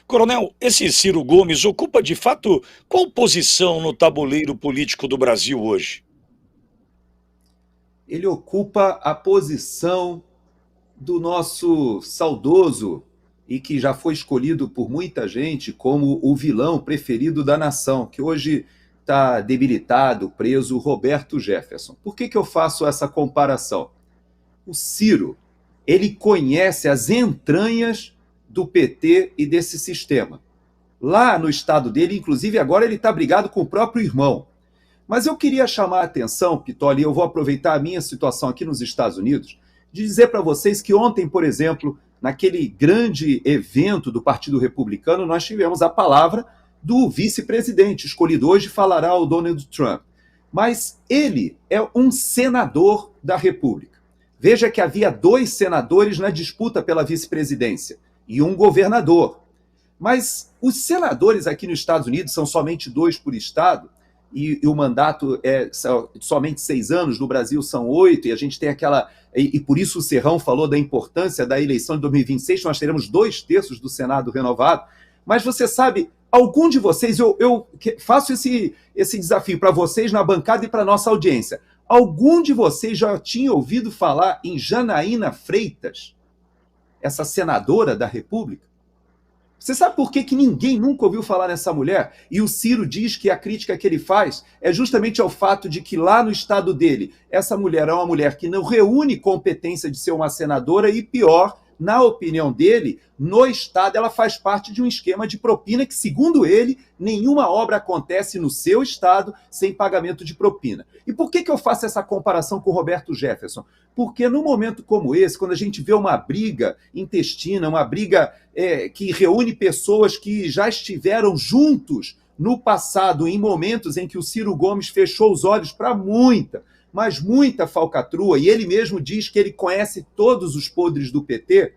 Coronel, esse Ciro Gomes ocupa de fato qual posição no tabuleiro político do Brasil hoje? Ele ocupa a posição do nosso saudoso e que já foi escolhido por muita gente como o vilão preferido da nação, que hoje está debilitado, preso, Roberto Jefferson. Por que eu faço essa comparação? O Ciro, ele conhece as entranhas do PT e desse sistema. Lá no estado dele, inclusive agora ele está brigado com o próprio irmão. Mas eu queria chamar a atenção, Pitoli, eu vou aproveitar a minha situação aqui nos Estados Unidos, de dizer para vocês que ontem, por exemplo, naquele grande evento do Partido Republicano, nós tivemos a palavra do vice-presidente, escolhido hoje, falará o Donald Trump. Mas ele é um senador da República. Veja que havia 2 senadores na disputa pela vice-presidência e um governador. Mas os senadores aqui nos Estados Unidos são somente 2 por estado, e o mandato é somente 6 anos, no Brasil são 8, e a gente tem aquela... E por isso o Serrão falou da importância da eleição de 2026, nós teremos 2/3 do Senado renovado. Mas você sabe, algum de vocês, eu faço esse desafio para vocês na bancada e para a nossa audiência, algum de vocês já tinha ouvido falar em Janaína Freitas, essa senadora da República? Você sabe por que ninguém nunca ouviu falar nessa mulher? E o Ciro diz que a crítica que ele faz é justamente ao fato de que lá no estado dele, essa mulher é uma mulher que não reúne competência de ser uma senadora e, pior, na opinião dele, no estado ela faz parte de um esquema de propina que, segundo ele, nenhuma obra acontece no seu estado sem pagamento de propina. E por que eu faço essa comparação com o Roberto Jefferson? Porque num momento como esse, quando a gente vê uma briga intestina, uma briga que reúne pessoas que já estiveram juntos no passado, em momentos em que o Ciro Gomes fechou os olhos para muita, mas muita falcatrua, e ele mesmo diz que ele conhece todos os podres do PT,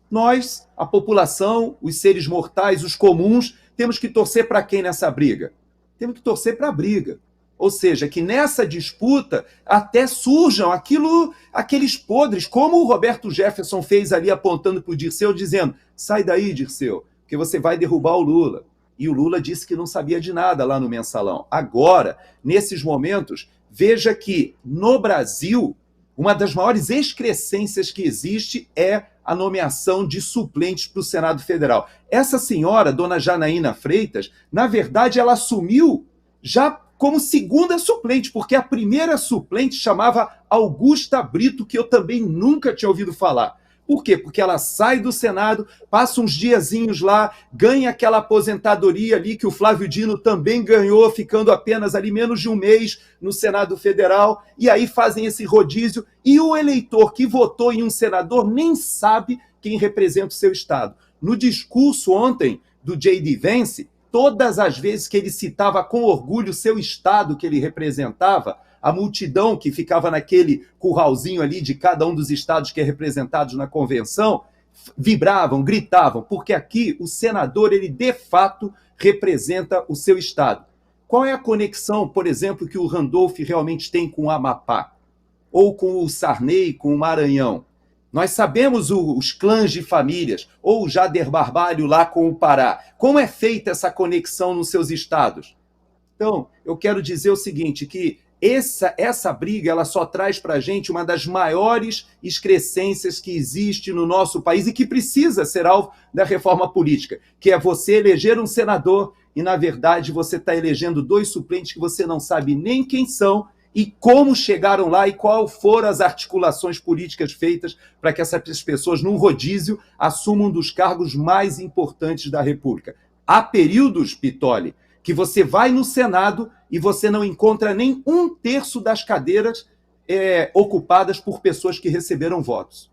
nós, a população, os seres mortais, os comuns, temos que torcer para quem nessa briga? Temos que torcer para a briga. Ou seja, que nessa disputa até surjam aqueles podres, como o Roberto Jefferson fez ali apontando para o Dirceu, dizendo: sai daí, Dirceu, porque você vai derrubar o Lula. E o Lula disse que não sabia de nada lá no Mensalão. Agora, nesses momentos, veja que no Brasil, uma das maiores excrescências que existe é a nomeação de suplentes para o Senado Federal. Essa senhora, dona Janaína Freitas, na verdade, ela assumiu já como segunda suplente, porque a primeira suplente chamava Augusta Brito, que eu também nunca tinha ouvido falar. Por quê? Porque ela sai do Senado, passa uns diazinhos lá, ganha aquela aposentadoria ali que o Flávio Dino também ganhou, ficando apenas ali menos de um mês no Senado Federal, e aí fazem esse rodízio, e o eleitor que votou em um senador nem sabe quem representa o seu estado. No discurso ontem do J.D. Vance, todas as vezes que ele citava com orgulho o seu estado que ele representava, a multidão que ficava naquele curralzinho ali de cada um dos estados que é representados na convenção, vibravam, gritavam, porque aqui o senador, ele de fato representa o seu estado. Qual é a conexão, por exemplo, que o Randolph realmente tem com o Amapá? Ou com o Sarney, com o Maranhão? Nós sabemos os clãs de famílias, ou o Jader Barbalho lá com o Pará. Como é feita essa conexão nos seus estados? Então, eu quero dizer o seguinte, que essa briga ela só traz para a gente uma das maiores excrescências que existe no nosso país e que precisa ser alvo da reforma política, que é você eleger um senador e, na verdade, você está elegendo 2 suplentes que você não sabe nem quem são e como chegaram lá e qual foram as articulações políticas feitas para que essas pessoas, num rodízio, assumam um dos cargos mais importantes da República. Há períodos, Pitoli, que você vai no Senado e você não encontra nem 1/3 das cadeiras ocupadas por pessoas que receberam votos.